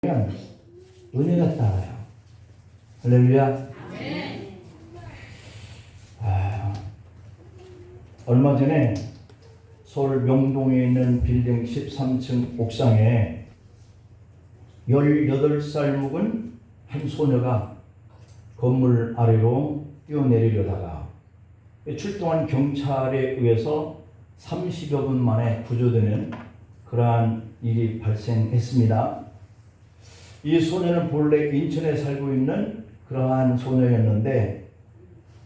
따르면 은혜가 따라요. 할렐루야. 얼마 전에 서울 명동에 있는 빌딩 13층 옥상에 18살 묵은 한 소녀가 건물 아래로 뛰어내리려다가 출동한 경찰에 의해서 30여 분 만에 구조되는 그러한 일이 발생했습니다. 이 소녀는 본래 인천에 살고 있는 그러한 소녀였는데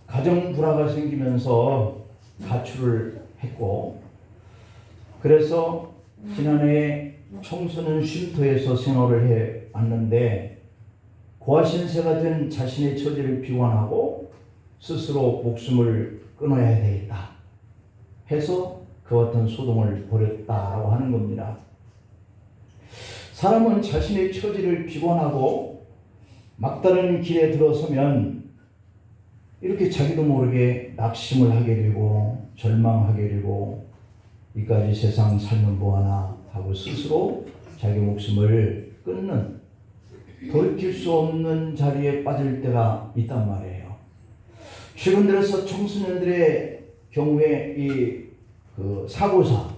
가정 불화가 생기면서 가출을 했고, 그래서 지난해 청소년 쉼터에서 생활을 해 왔는데 고아신세가 된 자신의 처지를 비관하고 스스로 목숨을 끊어야 되겠다 해서 그와 같은 소동을 벌였다라고 하는 겁니다. 사람은 자신의 처지를 비관하고 막다른 길에 들어서면 이렇게 자기도 모르게 낙심을 하게 되고 절망하게 되고 이까지 세상 살면 뭐하나 하고 스스로 자기 목숨을 끊는, 돌이킬 수 없는 자리에 빠질 때가 있단 말이에요. 최근 들어서 청소년들의 경우에 이 사고사,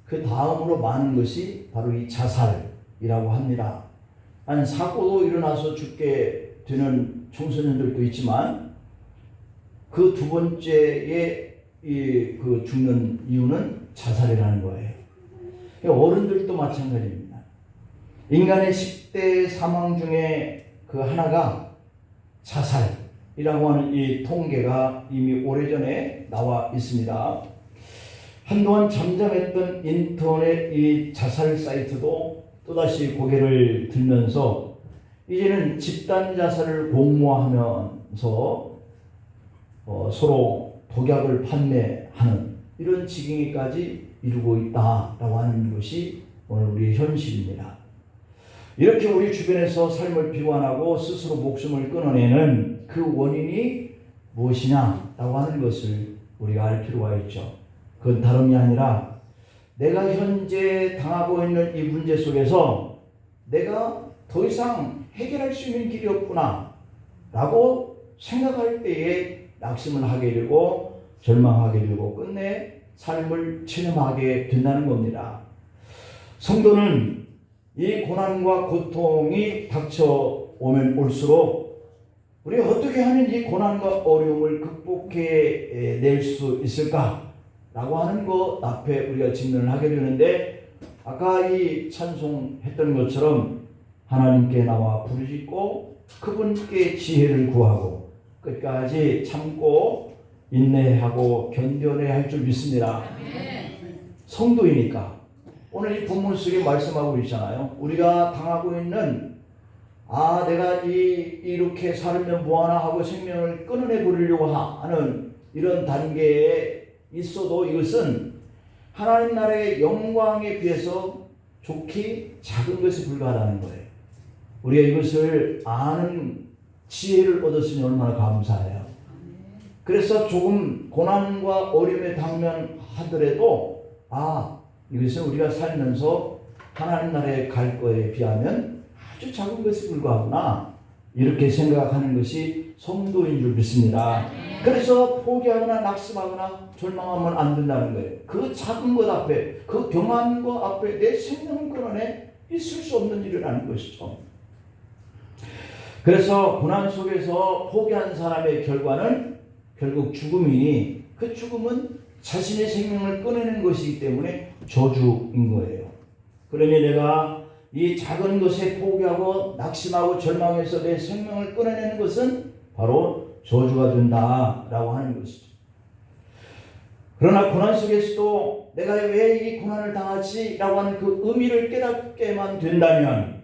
그 다음으로 많은 것이 바로 이 자살이라고 합니다. 한 사고도 일어나서 죽게 되는 청소년들도 있지만 그 두 번째에 그 죽는 이유는 자살이라는 거예요. 어른들도 마찬가지입니다. 인간의 10대 사망 중에 그 하나가 자살이라고 하는 이 통계가 이미 오래전에 나와 있습니다. 한동안 잠잠했던 인터넷 이 자살 사이트도 또다시 고개를 들면서 이제는 집단 자살을 공모하면서 서로 독약을 판매하는 이런 지경에까지 이르고 있다라고 하는 것이 오늘 우리의 현실입니다. 이렇게 우리 주변에서 삶을 비관하고 스스로 목숨을 끊어내는 그 원인이 무엇이냐라고 하는 것을 우리가 알 필요가 있죠. 그건 다름이 아니라 내가 현재 당하고 있는 이 문제 속에서 내가 더 이상 해결할 수 있는 길이 없구나 라고 생각할 때에 낙심을 하게 되고 절망하게 되고 끝내 삶을 체념하게 된다는 겁니다. 성도는 이 고난과 고통이 닥쳐오면 올수록 우리가 어떻게 하면 이 고난과 어려움을 극복해낼 수 있을까 라고 하는 것 앞에 우리가 직면을 하게 되는데, 아까 이 찬송했던 것처럼 하나님께 나와 부르짖고 그분께 지혜를 구하고 끝까지 참고 인내하고 견뎌내야 할 줄 믿습니다. 성도이니까 오늘 이 본문 속에 말씀하고 있잖아요. 우리가 당하고 있는 내가 이렇게 살면 뭐하나 하고 생명을 끊어내 버리려고 하는 이런 단계에 있어도 이것은 하나님 나라의 영광에 비해서 좋기 작은 것이 불과하다는 거예요. 우리가 이것을 아는 지혜를 얻었으니 얼마나 감사해요. 그래서 조금 고난과 어려움에 당면하더라도 이것은 우리가 살면서 하나님 나라에 갈 거에 비하면 아주 작은 것이 불과하구나 이렇게 생각하는 것이 성도인 줄 믿습니다. 그래서 포기하거나 낙심하거나 절망하면 안 된다는 거예요. 그 작은 것 앞에, 그 경한 것 앞에 내 생명을 끊어내 있을 수 없는 일이라는 것이죠. 그래서 고난 속에서 포기한 사람의 결과는 결국 죽음이니 그 죽음은 자신의 생명을 끊어내는 것이기 때문에 저주인 거예요. 그러니 내가 이 작은 것에 포기하고 낙심하고 절망해서 내 생명을 끊어내는 것은 바로 저주가 된다라고 하는 것이죠. 그러나 고난 속에서도 내가 왜 이 고난을 당하지? 라고 하는 그 의미를 깨닫게만 된다면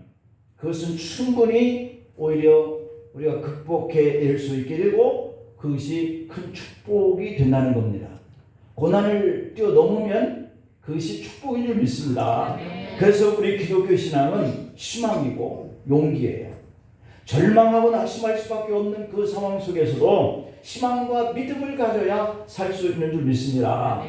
그것은 충분히 오히려 우리가 극복해낼 수 있게 되고 그것이 큰 축복이 된다는 겁니다. 고난을 뛰어넘으면 그것이 축복인 줄 믿습니다. 그래서 우리 기독교 신앙은 희망이고 용기예요. 절망하고 낙심할 수밖에 없는 그 상황 속에서도 희망과 믿음을 가져야 살 수 있는 줄 믿습니다.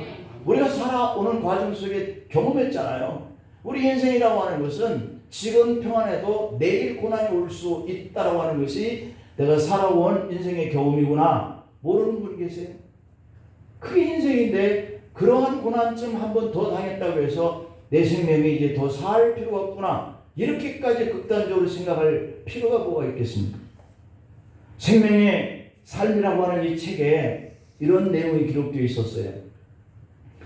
우리가 살아오는 과정 속에 경험했잖아요. 우리 인생이라고 하는 것은 지금 평안해도 내일 고난이 올 수 있다라고 하는 것이 내가 살아온 인생의 경험이구나. 모르는 분 계세요? 그게 인생인데 그러한 고난쯤 한 번 더 당했다고 해서 내 생명에 이제 더 살 필요가 없구나. 이렇게까지 극단적으로 생각할 필요가 뭐가 있겠습니까? 생명의 삶이라고 하는 이 책에 이런 내용이 기록되어 있었어요.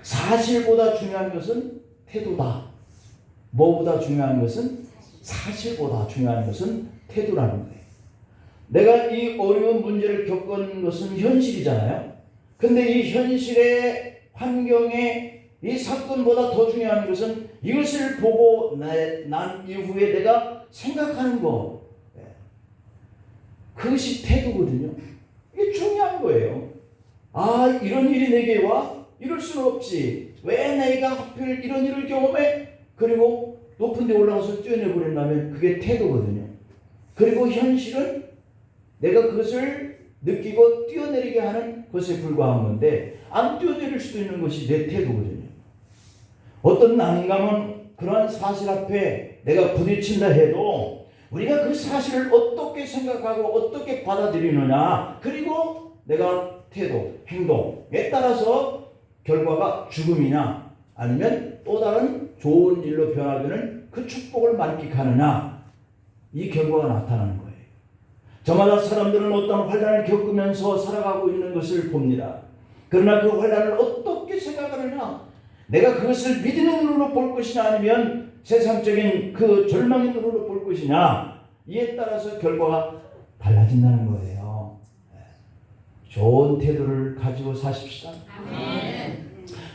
사실보다 중요한 것은 태도다. 뭐보다 중요한 것은? 사실보다 중요한 것은 태도라는 거예요. 내가 이 어려운 문제를 겪은 것은 현실이잖아요. 근데 이 현실의 환경에 이 사건보다 더 중요한 것은 이것을 보고 난 이후에 내가 생각하는 거. 그것이 태도거든요. 이게 중요한 거예요. 아, 이런 일이 내게 와? 이럴 수는 없지. 왜 내가 하필 이런 일을 경험해? 그리고 높은 데 올라가서 뛰어내버린다면 그게 태도거든요. 그리고 현실은 내가 그것을 느끼고 뛰어내리게 하는 것에 불과한 건데 안 뛰어내릴 수도 있는 것이 내 태도거든요. 어떤 난감한 그러한 사실 앞에 내가 부딪힌다 해도 우리가 그 사실을 어떻게 생각하고 어떻게 받아들이느냐, 그리고 내가 태도, 행동에 따라서 결과가 죽음이냐 아니면 또 다른 좋은 일로 변화되는 그 축복을 만끽하느냐, 이 결과가 나타나는 거예요. 저마다 사람들은 어떤 환난을 겪으면서 살아가고 있는 것을 봅니다. 그러나 그 환난을 어떻게 생각하느냐, 내가 그것을 믿음의 눈으로 볼 것이냐 아니면 세상적인 그 절망의 눈으로 볼 것이냐, 이에 따라서 결과가 달라진다는 거예요. 좋은 태도를 가지고 사십시다.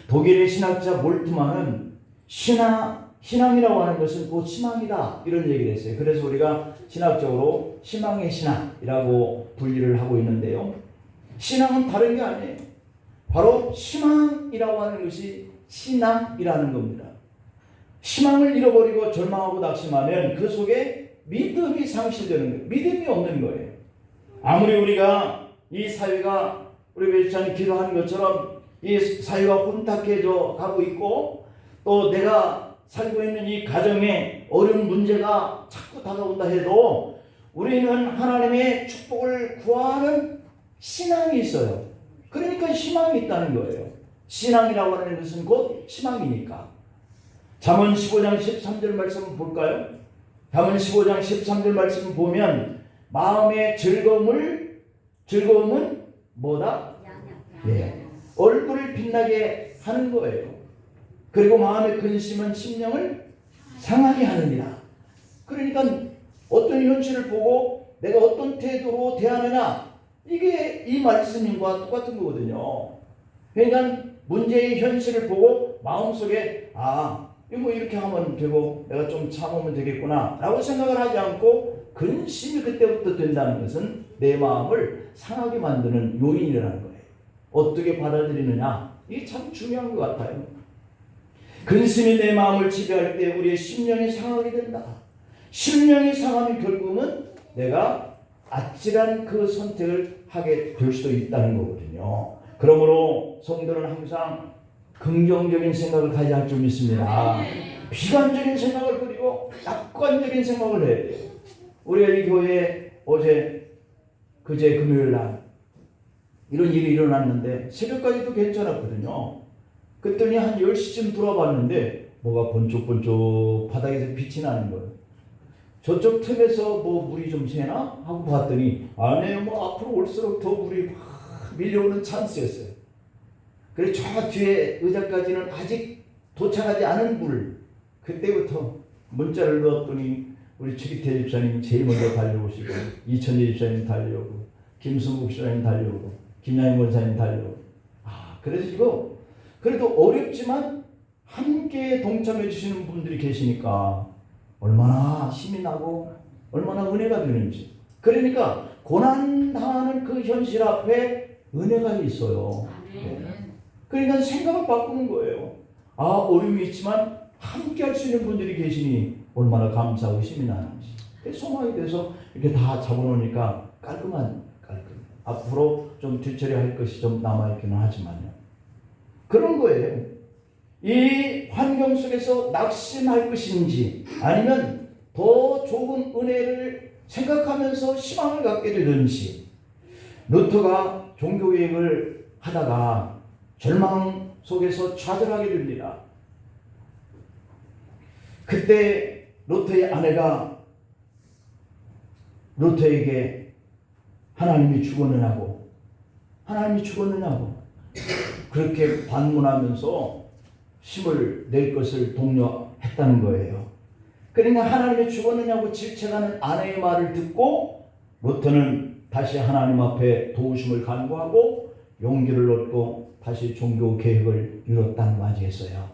독일의 신학자 몰트만은 신앙이라고 하는 것은 곧 희망이다, 이런 얘기를 했어요. 그래서 우리가 신학적으로 희망의 신학이라고 분리를 하고 있는데요. 신앙은 다른 게 아니에요. 바로 희망이라고 하는 것이 신앙이라는 겁니다. 희망을 잃어버리고 절망하고 낙심하면 그 속에 믿음이 상실되는 거예요. 믿음이 없는 거예요. 아무리 우리가 이 사회가 우리 배주사님 기도하는 것처럼 이 사회가 혼탁해져 가고 있고 또 내가 살고 있는 이 가정에 어려운 문제가 자꾸 다가온다 해도 우리는 하나님의 축복을 구하는 신앙이 있어요. 그러니까 희망이 있다는 거예요. 신앙이라고 하는 것은 곧 희망이니까. 잠언 15장 13절 말씀 볼까요? 잠언 15장 13절 말씀 보면 마음의 즐거움은 뭐다? 얼굴을 빛나게 하는 거예요. 그리고 마음의 근심은 심령을 상하게 하느니라. 그러니까 어떤 현실을 보고 내가 어떤 태도로 대하느냐, 이게 이 말씀과 똑같은 거거든요. 그러니까 문제의 현실을 보고 마음속에 이거 이렇게 하면 되고 내가 좀 참으면 되겠구나 라고 생각을 하지 않고 근심이 그때부터 된다는 것은 내 마음을 상하게 만드는 요인이라는 거예요. 어떻게 받아들이느냐, 이게 참 중요한 것 같아요. 근심이 내 마음을 지배할 때 우리의 심령이 상하게 된다. 심령이 상하면 결국은 내가 아찔한 그 선택을 하게 될 수도 있다는 거거든요. 그러므로 성도는 항상 긍정적인 생각을 가져야 할 줄 믿습니다. 비관적인 생각을 버리고 낙관적인 생각을 해야 돼요. 우리가 이 교회에 그제 금요일 날 이런 일이 일어났는데 새벽까지도 괜찮았거든요. 그랬더니 한 10시쯤 돌아봤는데 뭐가 번쩍번쩍 바닥에서 빛이 나는 거예요. 저쪽 틈에서 물이 좀 새나? 하고 봤더니 아니에요. 앞으로 올수록 더 물이 막 밀려오는 찬스였어요. 그래서 저 뒤에 의자까지는 아직 도착하지 않은 물. 그때부터 문자를 넣었더니 우리 최기태 집사님 제일 먼저 달려오시고 이천재 집사님 달려오고 김승국 집사님 달려오고 김양희 권사님 달려오고 그래서 이거 그래도 어렵지만 함께 동참해 주시는 분들이 계시니까 얼마나 힘이 나고 얼마나 은혜가 되는지. 그러니까 고난당하는 그 현실 앞에 은혜가 있어요. 그러니까 생각을 바꾸는 거예요. 어려움이 있지만 함께 할 수 있는 분들이 계시니 얼마나 감사하고 힘이 나는지. 소망이 돼서 이렇게 다 잡아놓으니까 깔끔. 앞으로 좀 뒤처리할 것이 좀 남아있기는 하지만요. 그런 거예요. 이 환경 속에서 낙심할 것인지 아니면 더 좋은 은혜를 생각하면서 희망을 갖게 되든지, 루터가 종교개혁을 하다가 절망 속에서 좌절하게 됩니다. 그때 루터의 아내가 루터에게 하나님이 죽었느냐고 그렇게 반문하면서 힘을 낼 것을 독려했다는 거예요. 그러니까 하나님이 죽었느냐고 질책하는 아내의 말을 듣고 루터는 다시 하나님 앞에 도우심을 간구하고 용기를 얻고 다시 종교 개혁을 이뤘다는 말이겠어요.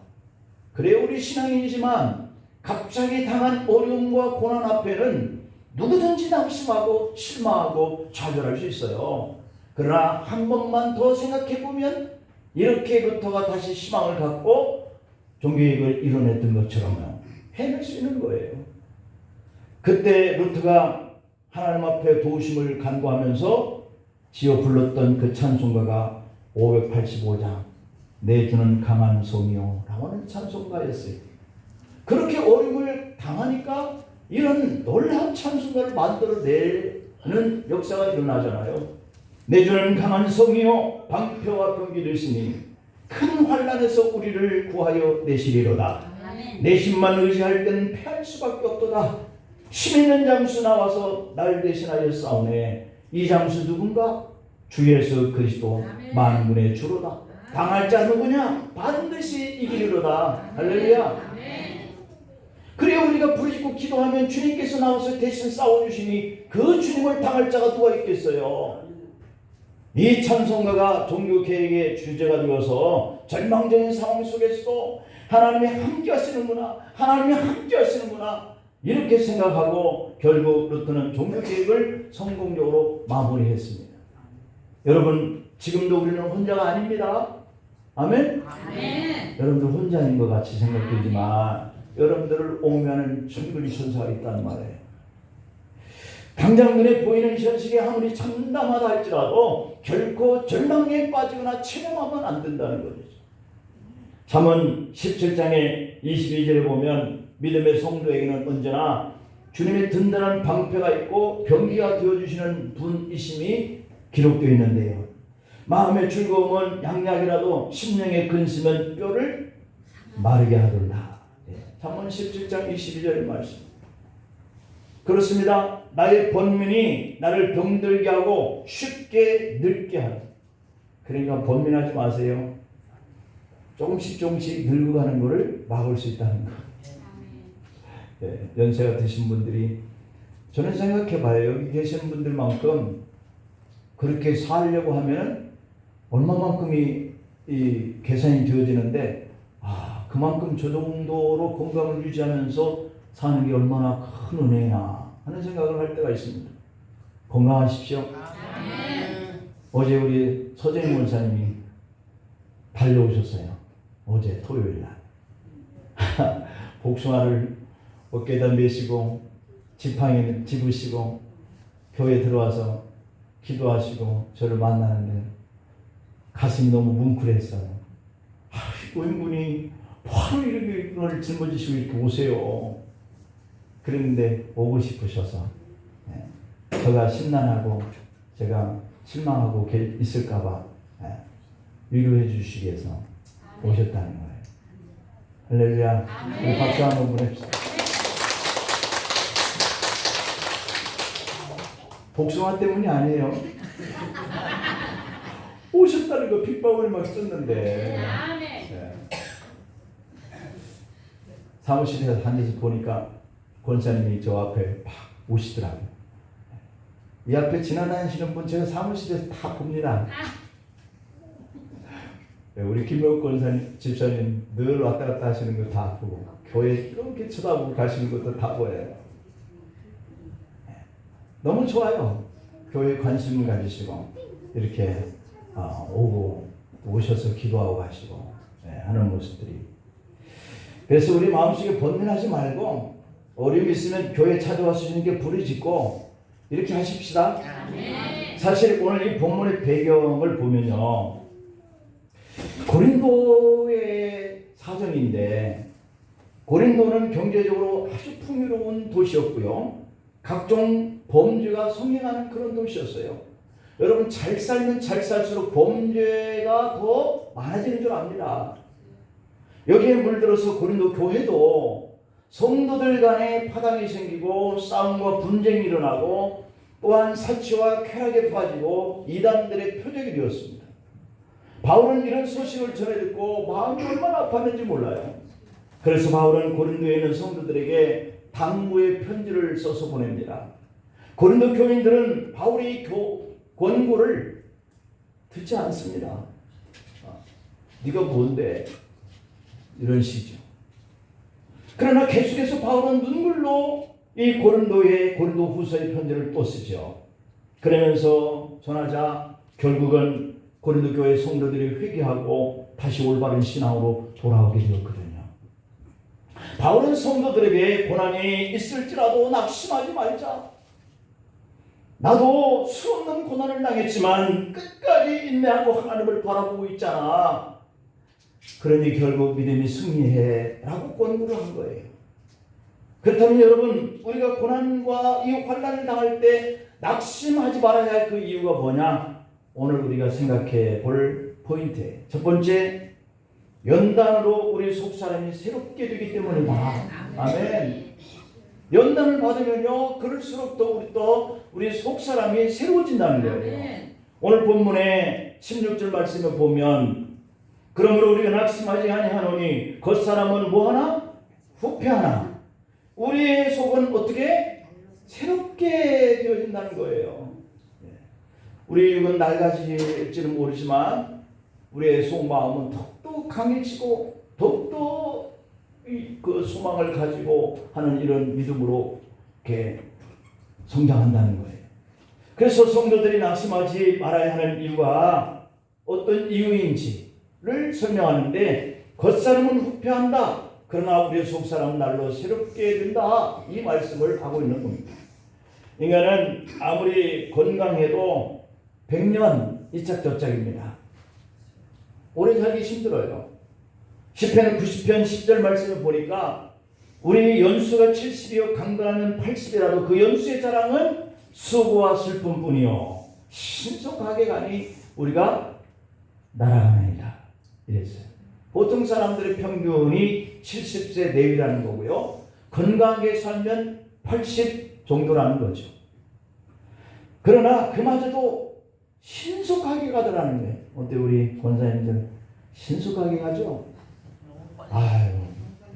그래, 우리 신앙인이지만 갑자기 당한 어려움과 고난 앞에는 누구든지 낙심하고 실망하고 좌절할 수 있어요. 그러나 한 번만 더 생각해 보면 이렇게 루터가 다시 희망을 갖고 종교개혁을 이뤄냈던 것처럼 해낼 수 있는 거예요. 그때 루터가 하나님 앞에 도우심을 간구하면서 지어 불렀던 그 찬송가가 585장 내 주는 강한 성이요 라고 하는 찬송가였어요. 그렇게 어려움을 당하니까 이런 놀라운 찬송가를 만들어내는 역사가 일어나잖아요. 내 주는 강한 성이요 방패와 병기 되시니 큰 환난에서 우리를 구하여 내시리로다. 내 힘만 의지할 땐 패할 수밖에 없도다. 힘 있는 장수 나와서 날 대신하여 싸우네. 이 장수 누군가? 주 예수 그리스도 만군의 주로다. 당할 자 누구냐? 반드시 이기리로다. 할렐루야. 그래, 우리가 부르짖고 기도하면 주님께서 나와서 대신 싸워주시니 그 주님을 당할 자가 누가 있겠어요? 이 찬송가가 종교개혁의 주제가 되어서 절망적인 상황 속에서도 하나님이 함께 하시는구나 이렇게 생각하고 결국 루터는 종교개혁을 성공적으로 마무리했습니다. 여러분, 지금도 우리는 혼자가 아닙니다. 아멘? 여러분들 혼자인 것 같이 생각되지만 여러분들을 옹면하는 천군의 천사가 있다는 말이에요. 당장 눈에 보이는 현실이 아무리 참담하다 할지라도 결코 절망에 빠지거나 체념하면 안 된다는 거죠. 잠언 17장의 22절에 보면 믿음의 성도에게는 언제나 주님의 든든한 방패가 있고 병기가 되어주시는 분이심이 기록되어 있는데요. 마음의 즐거움은 양약이라도 심령의 근심은 뼈를 마르게 하도다. 잠언 17장 22절의 말씀. 그렇습니다. 나의 번민이 나를 병들게 하고 쉽게 늙게 하라. 그러니까 번민하지 마세요. 조금씩 늙어가는 것을 막을 수 있다는 거. 네, 연세가 드신 분들이, 저는 생각해봐요. 여기 계시는 분들만큼 그렇게 살려고 하면 얼마만큼이 이 계산이 되어지는데, 그만큼 저 정도로 건강을 유지하면서 사는 게 얼마나 큰 은혜냐 하는 생각을 할 때가 있습니다. 건강하십시오. 어제 우리 서재인 원사님이 달려오셨어요. 어제 토요일 날. 복숭아를 어깨에다 메시고 지팡이를 집으시고 교회 들어와서 기도하시고 저를 만나는데 가슴이 너무 뭉클했어요. 웬분이 바로 이렇게 짊어지시고 이렇게 오세요. 그랬는데 오고 싶으셔서 제가 심란하고 제가 실망하고 있을까봐 위로해 주시기 위해서 오셨다는 거예요. 할렐루야. 우리 박수 한번 보냅시다. 복숭아 때문이 아니에요. 오셨다는 거 빗방울이 막 썼는데. 사무실에서 앉아서 보니까 권사님이 저 앞에 막 오시더라고요. 이 앞에 지나다니시는 분 제가 사무실에서 다 봅니다. 우리 김명욱 권사님, 집사님 늘 왔다 갔다 하시는 거 다 보고 교회 이렇게 쳐다보고 가시는 것도 다 보여요. 너무 좋아요. 교회에 관심을 가지시고 이렇게 오셔서 기도하고 가시고 하는 모습들이. 그래서 우리 마음속에 번민하지 말고 어려움이 있으면 교회 찾아와서 주님께 부르짖고 이렇게 하십시다. 사실 오늘 이 본문의 배경을 보면요, 고린도의 사정인데 고린도는 경제적으로 아주 풍요로운 도시였고요. 각종 범죄가 성행하는 그런 도시였어요. 여러분, 잘 살면 잘 살수록 범죄가 더 많아지는 줄 압니다. 여기에 물들어서 고린도 교회도 성도들 간에 파당이 생기고 싸움과 분쟁이 일어나고 또한 사치와 쾌락에 빠지고 이단들의 표적이 되었습니다. 바울은 이런 소식을 전해 듣고 마음이 얼마나 아팠는지 몰라요. 그래서 바울은 고린도에 있는 성도들에게 당부의 편지를 써서 보냅니다. 고린도 교인들은 바울의 권고를 듣지 않습니다. 네가 뭔데? 이런 식이죠. 그러나 계속해서 바울은 눈물로 이 고린도 후서의 편지를 또 쓰죠. 그러면서 전하자 결국은 고린도 교회 성도들이 회개하고 다시 올바른 신앙으로 돌아오게 되었거든요. 바울은 성도들에게 고난이 있을지라도 낙심하지 말자. 나도 수없는 고난을 당했지만 끝까지 인내하고 하나님을 바라보고 있잖아. 그러니 결국 믿음이 승리해 라고 권고를 한 거예요. 그렇다면 여러분, 우리가 고난과 이 환난을 당할 때 낙심하지 말아야 할 그 이유가 뭐냐? 오늘 우리가 생각해 볼 포인트예요. 첫 번째, 연단으로 우리 속사람이 새롭게 되기 때문이다. 아멘. 연단을 받으면요, 그럴수록 또 우리 속사람이 새로워진다는 거예요. 오늘 본문의 16절 말씀을 보면, 그러므로 우리가 낙심하지 아니하노니 겉사람은 뭐하나? 후패하나. 우리의 속은 어떻게? 새롭게 되어진다는 거예요. 우리 육은 낡아질지는 모르지만 우리의 속마음은 더욱더 강해지고 더욱더 그 소망을 가지고 하는 이런 믿음으로 이렇게 성장한다는 거예요. 그래서 성도들이 낙심하지 말아야 하는 이유가 어떤 이유인지를 설명하는데, 겉사람은 후패한다. 그러나 우리의 속사람은 날로 새롭게 된다. 이 말씀을 하고 있는 겁니다. 인간은 아무리 건강해도 100년 이짝저짝입니다. 오래 살기 힘들어요. 시편 90편 10절 말씀을 보니까 우리 연수가 70이요 강건하면 80이라도 그 연수의 자랑은 수고와 슬픔뿐이요 신속하게 가니 우리가 날아가나이다. 이랬어요. 보통 사람들의 평균이 70세 내외라는 거고요. 건강하게 살면 80 정도라는 거죠. 그러나 그마저도 신속하게 가더라는 거예요. 어때 우리 권사님들 신속하게 가죠? 아유,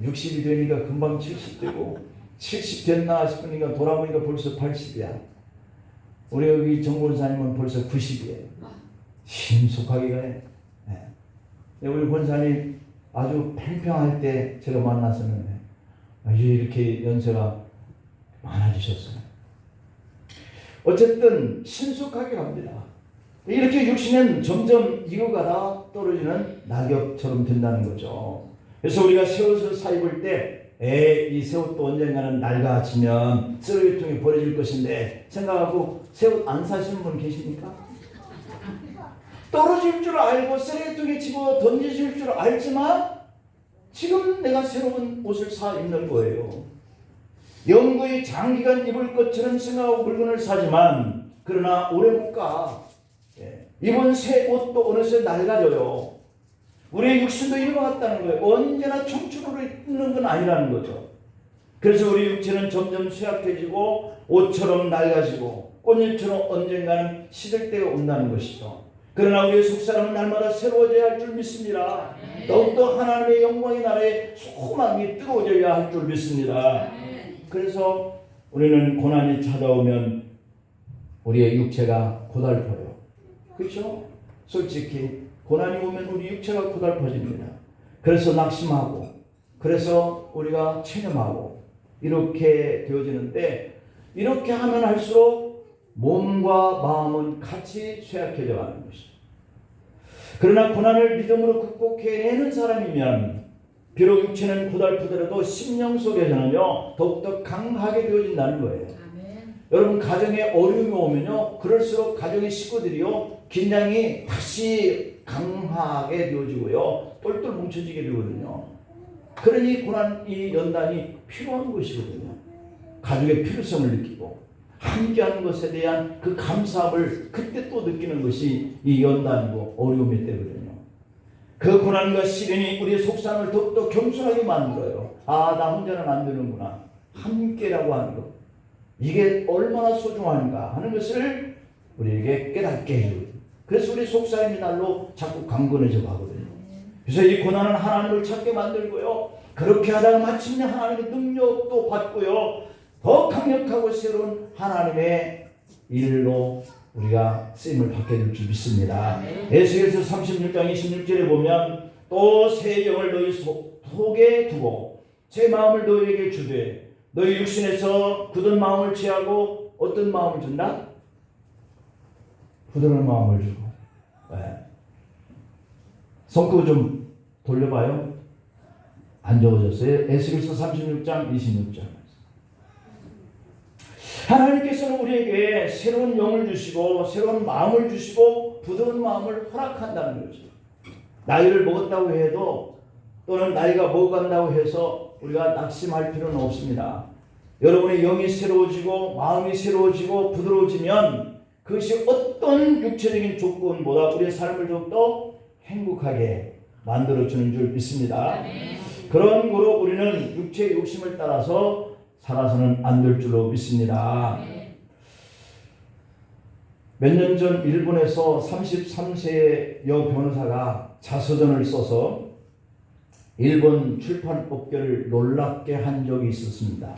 60이 되니까 금방 70되고 70 됐나 싶으니까 돌아보니까 벌써 80이야. 우리 여기 정 권사님은 벌써 90이에요. 신속하게 가요. 네. 우리 권사님 아주 팽팽할 때 제가 만났었는데 아주 이렇게 연세가 많아지셨어요. 어쨌든 신속하게 갑니다. 이렇게 육신은 점점 익어가다 떨어지는 낙엽처럼 된다는 거죠. 그래서 우리가 새 옷을 사 입을 때 이 새 옷도 언젠가는 낡아지면 쓰레기통에 버려질 것인데 생각하고 새 옷 안 사시는 분 계십니까? 떨어질 줄 알고 쓰레기통에 집어 던지실 줄 알지만 지금 내가 새로운 옷을 사 입는 거예요. 영구히 장기간 입을 것처럼 생각하고 물건을 사지만 그러나 오래 못 가. 입은 새 옷도 어느새 낡아져요. 우리의 육신도 이와 같다는 거예요. 언제나 청춘으로 입는 건 아니라는 거죠. 그래서 우리 육체는 점점 쇠약해지고 옷처럼 낡아지고 꽃잎처럼 언젠가는 시들 때가 온다는 것이죠. 그러나 우리의 속사람은 날마다 새로워져야 할 줄 믿습니다. 더욱더 하나님의 영광의 나라에 소망이 뜨거워져야 할 줄 믿습니다. 그래서 우리는 고난이 찾아오면 우리의 육체가 고달퍼요. 그렇죠? 솔직히 고난이 오면 우리 육체가 고달퍼집니다. 그래서 낙심하고 그래서 우리가 체념하고 이렇게 되어지는데, 이렇게 하면 할수록 몸과 마음은 같이 쇠약해져 가는 것이죠. 그러나 고난을 믿음으로 극복해내는 사람이면 비록 육체는 고달프더라도 심령 속에서는요 더욱더 강하게 되어진다는 거예요. 아멘. 여러분, 가정에 어려움이 오면요 그럴수록 가정의 식구들이요 긴장이 다시 강하게 되어지고요 똘똘 뭉쳐지게 되거든요. 그러니 고난이 연단이 필요한 것이거든요. 가족의 필요성을 느끼고 함께하는 것에 대한 그 감사함을 그때 또 느끼는 것이 이 연단이고 어려움의 때거든요. 그 고난과 시련이 우리의 속상을 더욱더 겸손하게 만들어요. 아, 나 혼자는 안 되는구나. 함께라고 하는 것. 이게 얼마나 소중한가 하는 것을 우리에게 깨닫게 해요. 그래서 우리 속삭임의 날로 자꾸 강건해져 가거든요. 그래서 이 고난은 하나님을 찾게 만들고요. 그렇게 하다가 마침내 하나님의 능력도 받고요. 더 강력하고 새로운 하나님의 일로 우리가 쓰임을 받게 될 줄 믿습니다. 에스겔서 36장 26절에 보면 또 새 영을 너희 속에 두고 새 마음을 너희에게 주되 너희 육신에서 굳은 마음을 취하고 어떤 마음을 준다? 부드러운 마음을 주고. 네. 손꼽 좀 돌려봐요. 안 적어졌어요. 에스겔서 36장 26절. 하나님께서는 우리에게 새로운 영을 주시고 새로운 마음을 주시고 부드러운 마음을 허락한다는 거죠. 나이를 먹었다고 해도 또는 나이가 먹어간다고 해서 우리가 낙심할 필요는 없습니다. 여러분의 영이 새로워지고 마음이 새로워지고 부드러워지면 그것이 어떤 육체적인 조건보다 우리의 삶을 더욱더 행복하게 만들어주는 줄 믿습니다. 그런 거로 우리는 육체의 욕심을 따라서 살아서는 안 될 줄로 믿습니다. 몇 년 전 일본에서 33세의 여 변호사가 자서전을 써서 일본 출판업계를 놀랍게 한 적이 있었습니다.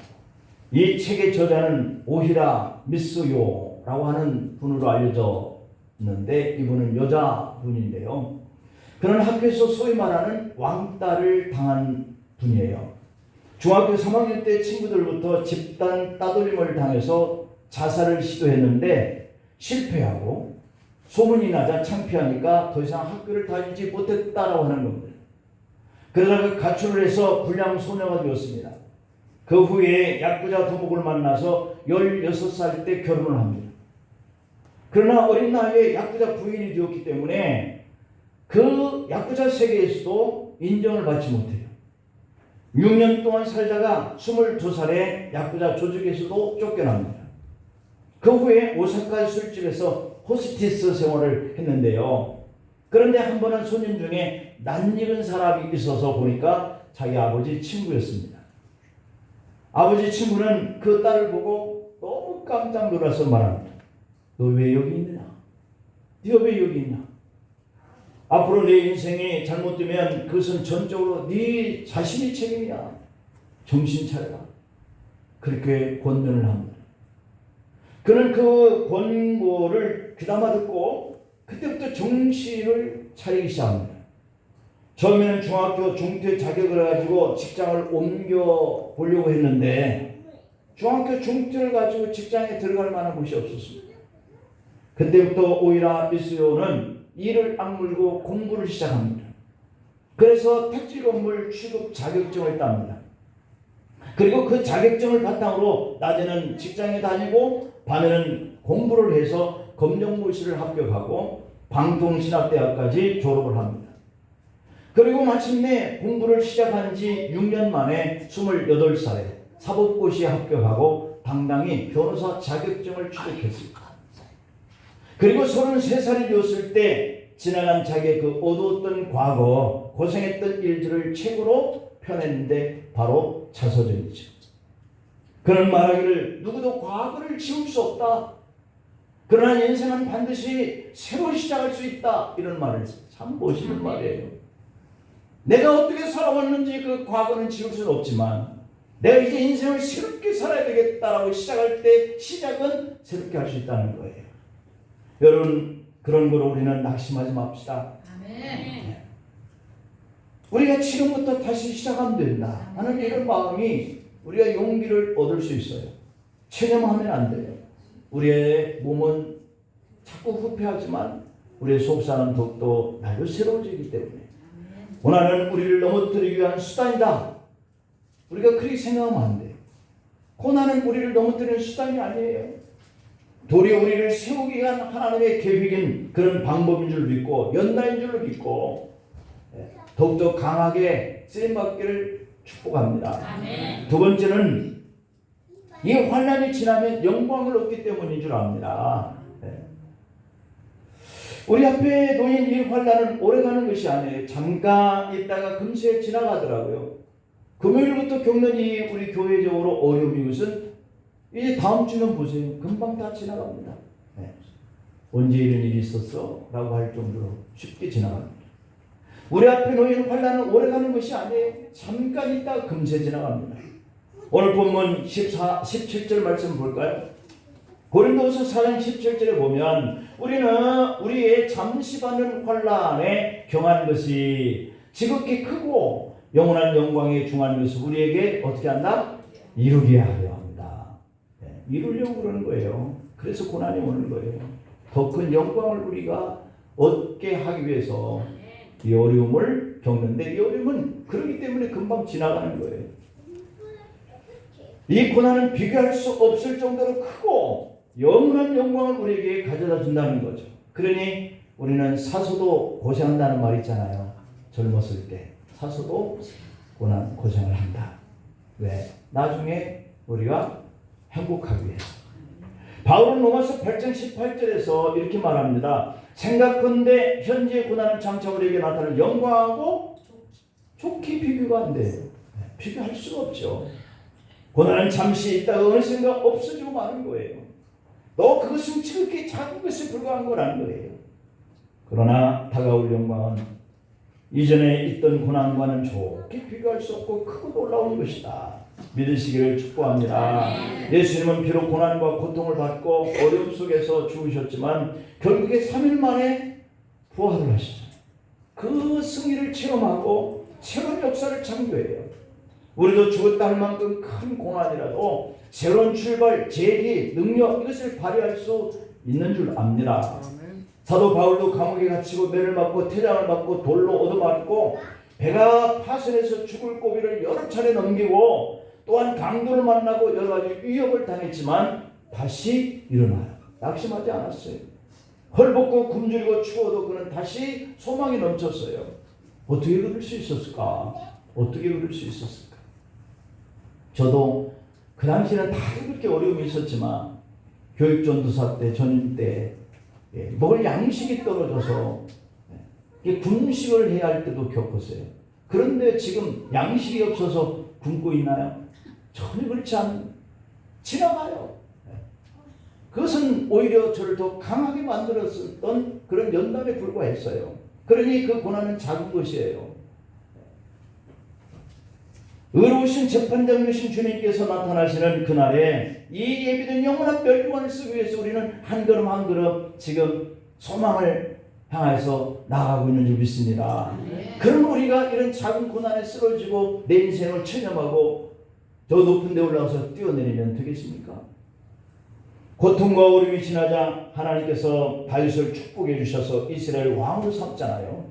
이 책의 저자는 오히라 미스요라고 하는 분으로 알려졌는데 이분은 여자분인데요. 그는 학교에서 소위 말하는 왕따를 당한 분이에요. 중학교 3학년 때 친구들부터 집단 따돌림을 당해서 자살을 시도했는데 실패하고 소문이 나자 창피하니까 더 이상 학교를 다니지 못했다라고 하는 겁니다. 그러다가 가출을 해서 불량 소녀가 되었습니다. 그 후에 야쿠자 두목을 만나서 16살 때 결혼을 합니다. 그러나 어린 나이에 야쿠자 부인이 되었기 때문에 그 야쿠자 세계에서도 인정을 받지 못해요. 6년 동안 살다가 22살에 야쿠자 조직에서도 쫓겨납니다. 그 후에 오사카 술집에서 호스티스 생활을 했는데요. 그런데 한 번은 손님 중에 낯익은 사람이 있어서 보니까 자기 아버지 친구였습니다. 아버지 친구는 그 딸을 보고 너무 깜짝 놀라서 말합니다. 너 왜 여기 있느냐? 네가 왜 여기 있냐? 앞으로 내 인생이 잘못되면 그것은 전적으로 네 자신의 책임이야. 정신 차려라. 그렇게 권면을 합니다. 그는 그 권고를 귀담아 듣고 그때부터 정신을 차리기 시작합니다. 처음에는 중학교 중퇴 자격을 가지고 직장을 옮겨 보려고 했는데 중학교 중퇴를 가지고 직장에 들어갈 만한 곳이 없었습니다. 그때부터 오이라 미스요는 이를 악물고 공부를 시작합니다. 그래서 택지 건물 취급 자격증을 땁니다. 그리고 그 자격증을 바탕으로 낮에는 직장에 다니고 밤에는 공부를 해서 검정고시를 합격하고 방통신학대학까지 졸업을 합니다. 그리고 마침내 공부를 시작한 지 6년 만에 28살에 사법고시에 합격하고 당당히 변호사 자격증을 취득했습니다. 그리고 33살이 되었을 때 지나간 자기의 그 어두웠던 과거, 고생했던 일들을 책으로 펴냈는데 바로 자서전이죠. 그는 말하기를 누구도 과거를 지울 수 없다. 그러나 인생은 반드시 새로 시작할 수 있다. 이런 말을 했어요. 참 멋있는 말이에요. 내가 어떻게 살아왔는지 그 과거는 지울 수는 없지만 내가 이제 인생을 새롭게 살아야 되겠다라고 시작할 때 시작은 새롭게 할 수 있다는 거예요. 여러분 그런 거로 우리는 낙심하지 맙시다. 아멘. 우리가 지금부터 다시 시작하면 된다 하는 이런 마음이 우리가 용기를 얻을 수 있어요. 체념하면 안 돼요. 우리의 몸은 자꾸 후패하지만 우리의 속사는 더욱더 날로 새로워지기 때문에 고난은 우리를 넘어뜨리기 위한 수단이다. 우리가 그렇게 생각하면 안 돼요. 고난은 우리를 넘어뜨리는 수단이 아니에요. 도리어 우리를 세우기 위한 하나님의 계획인 그런 방법인 줄 믿고 연단인 줄 믿고 더욱더 강하게 쓰임받기를 축복합니다. 두 번째는 이 환난이 지나면 영광을 얻기 때문인 줄 압니다. 우리 앞에 놓인 이 환난은 오래가는 것이 아니에요. 잠깐 있다가 금세 지나가더라고요. 금요일부터 겪는 이 우리 교회적으로 어려움이 것은 이제 다음 주면 보세요. 금방 다 지나갑니다. 언제 이런 일이 있었어? 라고 할 정도로 쉽게 지나갑니다. 우리 앞에 놓인 환난은 오래가는 것이 아니에요. 잠깐 있다가 금세 지나갑니다. 오늘 본문 17절 말씀 볼까요? 고린도서 4장 17절에 보면 우리는 우리의 잠시 받는 환난에 경한 것이 지극히 크고 영원한 영광에 중한 것을 우리에게 어떻게 한다? 이루게 하려 합니다. 이루려고 그러는 거예요. 그래서 고난이 오는 거예요. 더 큰 영광을 우리가 얻게 하기 위해서 이 어려움을 겪는데 이 어려움은 그렇기 때문에 금방 지나가는 거예요. 이 고난은 비교할 수 없을 정도로 크고 영원한 영광을 우리에게 가져다 준다는 거죠. 그러니 우리는 사소도 고생한다는 말이 있잖아요. 젊었을 때 사소도 고생을 한다. 왜? 나중에 우리가 행복하기 위해서. 바울은 로마서 8장 18절에서 이렇게 말합니다. 생각건대 현재의 고난은 장차 우리에게 나타날 영광하고 좋게 비교가 안 돼요. 비교할 수가 없죠. 고난은 잠시 있다가 어느 순간 없어지고 마는 거예요. 너 그것은 지극히 작은 것에 불과한 거라는 거예요. 그러나 다가올 영광은 이전에 있던 고난과는 좋게 비교할 수 없고 크고 놀라운 것이다. 믿으시기를 축복합니다. 예수님은 비록 고난과 고통을 받고 어려움 속에서 죽으셨지만 결국에 3일 만에 부활을 하시죠. 그 승리를 체험하고 새로운 역사를 창조해요. 우리도 죽었다 할 만큼 큰 고난이라도 새로운 출발, 재기, 능력 이것을 발휘할 수 있는 줄 압니다. 사도 바울도 감옥에 갇히고 매를 맞고 태장을 맞고 돌로 얻어맞고 배가 파손해서 죽을 고비를 여러 차례 넘기고 또한 강도를 만나고 여러 가지 위협을 당했지만 다시 일어나요. 낙심하지 않았어요. 헐벗고 굶주리고 추워도 그는 다시 소망이 넘쳤어요. 어떻게 그럴 수 있었을까? 어떻게 그럴 수 있었을까? 저도 그 당시에는 다들 그렇게 어려움이 있었지만 교육전도사 때 전임 때 먹을 양식이 떨어져서 군식을 해야 할 때도 겪었어요. 그런데 지금 양식이 없어서 굶고 있나요? 전혀 그렇지 않은 지나가요. 그것은 오히려 저를 더 강하게 만들었던 그런 연단에 불과했어요. 그러니 그 고난은 작은 것이에요. 의로우신 재판장 되신 주님께서 나타나시는 그날에 이 예비된 영원한 멸류관을 쓰기 위해서 우리는 한 걸음 한 걸음 지금 소망을 향해서 나아가고 있는 줄 믿습니다. 그럼 우리가 이런 작은 고난에 쓰러지고 내 인생을 체념하고 저 높은 데 올라가서 뛰어내리면 되겠습니까? 고통과 어려움이 지나자 하나님께서 다윗을 축복해 주셔서 이스라엘 왕으로 삼잖아요.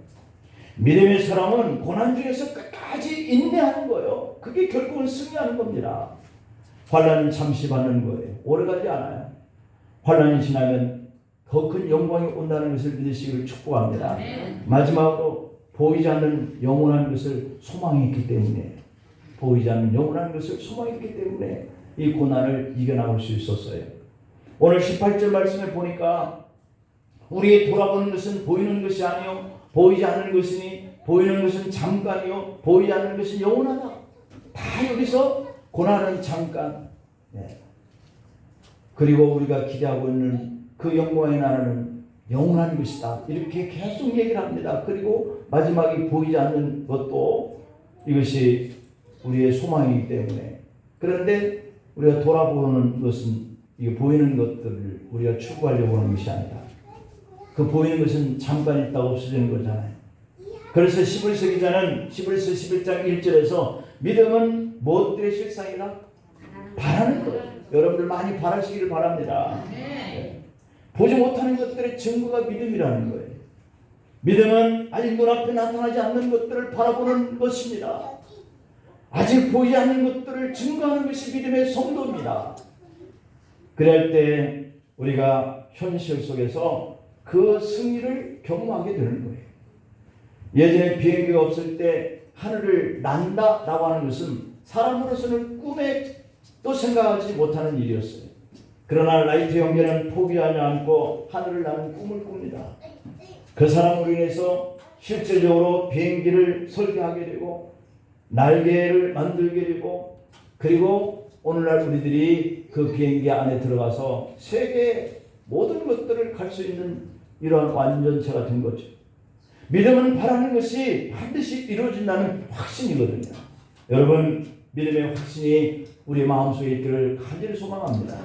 믿음의 사람은 고난 중에서 끝까지 인내하는 거예요. 그게 결국은 승리하는 겁니다. 환난은 잠시 받는 거예요. 오래가지 않아요. 환난이 지나면 더 큰 영광이 온다는 것을 믿으시기를 축복합니다. 마지막으로 보이지 않는 영원한 것을 소망했기 때문에 보이지 않는 영원한 것을 소망했기 때문에 이 고난을 이겨나갈 수 있었어요. 오늘 18절 말씀에 보니까 우리의 돌아보는 것은 보이는 것이 아니요 보이지 않는 것이니 보이는 것은 잠깐이요 보이지 않는 것은 영원하다. 다 여기서 고난은 잠깐. 그리고 우리가 기대하고 있는 그 영광의 나라는 영원한 것이다. 이렇게 계속 얘기를 합니다. 그리고 마지막에 보이지 않는 것도 이것이 우리의 소망이기 때문에. 그런데 우리가 돌아보는 것은 이게 보이는 것들을 우리가 추구하려고 하는 것이 아니다. 그 보이는 것은 잠깐 있다가 없어지는 거잖아요. 그래서 시브리서 기자는 시브리서 11장 1절에서 믿음은 무엇들의 실상이라? 바라는 것. 여러분들 많이 바라시기를 바랍니다. 보지 못하는 것들의 증거가 믿음이라는 거예요. 믿음은 아직 눈앞에 나타나지 않는 것들을 바라보는 것입니다. 아직 보이지 않는 것들을 증거하는 것이 믿음의 성도입니다. 그럴 때 우리가 현실 속에서 그 승리를 경험하게 되는 거예요. 예전에 비행기가 없을 때 하늘을 난다라고 하는 것은 사람으로서는 꿈에도 생각하지 못하는 일이었어요. 그러나 라이트 형제는 포기하지 않고 하늘을 나는 꿈을 꿉니다. 그 사람으로 인해서 실질적으로 비행기를 설계하게 되고 날개를 만들게 되고, 그리고 오늘날 우리들이 그 비행기 안에 들어가서 세계 모든 것들을 갈 수 있는 이러한 완전체가 된 거죠. 믿음은 바라는 것이 반드시 이루어진다는 확신이거든요. 여러분, 믿음의 확신이 우리 마음속에 있기를 간절히 소망합니다.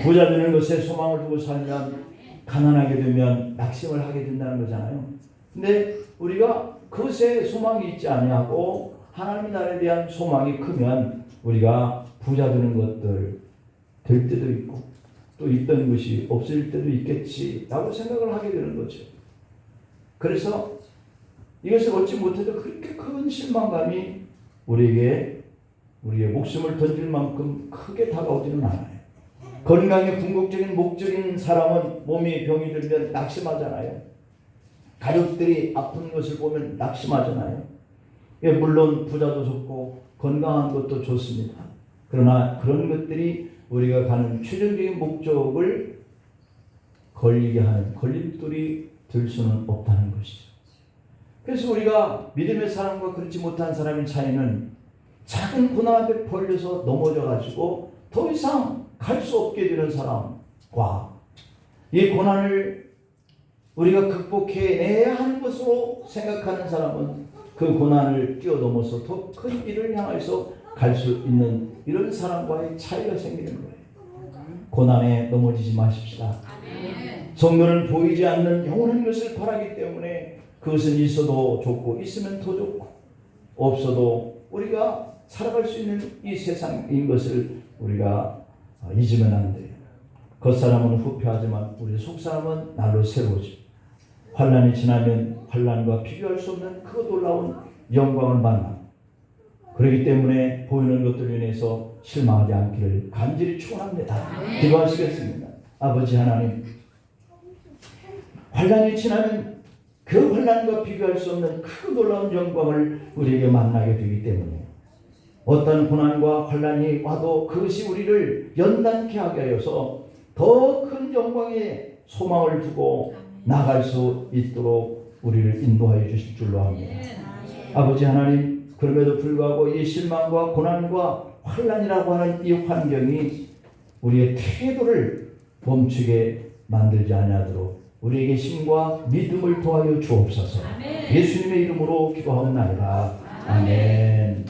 부자 되는 것에 소망을 두고 살면 가난하게 되면 낙심을 하게 된다는 거잖아요. 근데 우리가 그것에 소망이 있지 아니하고 하나님 나라에 대한 소망이 크면 우리가 부자 되는 것들 될 때도 있고 또 있던 것이 없을 때도 있겠지라고 생각을 하게 되는 거죠. 그래서 이것을 얻지 못해도 그렇게 큰 실망감이 우리에게 우리의 목숨을 던질 만큼 크게 다가오지는 않아요. 건강의 궁극적인 목적인 사람은 몸이 병이 들면 낙심하잖아요. 가족들이 아픈 것을 보면 낙심하잖아요. 예, 물론 부자도 좋고 건강한 것도 좋습니다. 그러나 그런 것들이 우리가 가는 최종적인 목적을 걸리게 하는 걸림돌이 될 수는 없다는 것이죠. 그래서 우리가 믿음의 사람과 그렇지 못한 사람의 차이는 작은 고난 앞에 벌려서 넘어져 가지고 더 이상 갈 수 없게 되는 사람과 이 고난을 우리가 극복해내야 하는 것으로 생각하는 사람은 그 고난을 뛰어넘어서 더 큰 일을 향해서 갈 수 있는 이런 사람과의 차이가 생기는 거예요. 고난에 넘어지지 마십시다. 성도는 보이지 않는 영원한 것을 바라기 때문에 그것은 있어도 좋고 있으면 더 좋고 없어도 우리가 살아갈 수 있는 이 세상인 것을 우리가 잊으면 안 돼요. 겉사람은 후패하지만 우리 속사람은 날로 새로워져. 환난이 지나면 환난과 비교할 수 없는 그 놀라운 영광을 만나. 그렇기 때문에 보이는 것들로 인해서 실망하지 않기를 간절히 축원합니다. 기도하시겠습니다. 아버지 하나님, 환난이 지나면 그 환난과 비교할 수 없는 그 놀라운 영광을 우리에게 만나게 되기 때문에 어떤 고난과 환난이 와도 그것이 우리를 연단케 하게 하여서 더 큰 영광의 소망을 두고 나갈 수 있도록 우리를 인도하여 주실 줄로 압니다. 아버지 하나님, 그럼에도 불구하고 이 실망과 고난과 환난이라고 하는 이 환경이 우리의 태도를 멈추게 만들지 아니하도록 우리에게 힘과 믿음을 더하여 주옵소서. 예수님의 이름으로 기도하옵나이다. 아멘.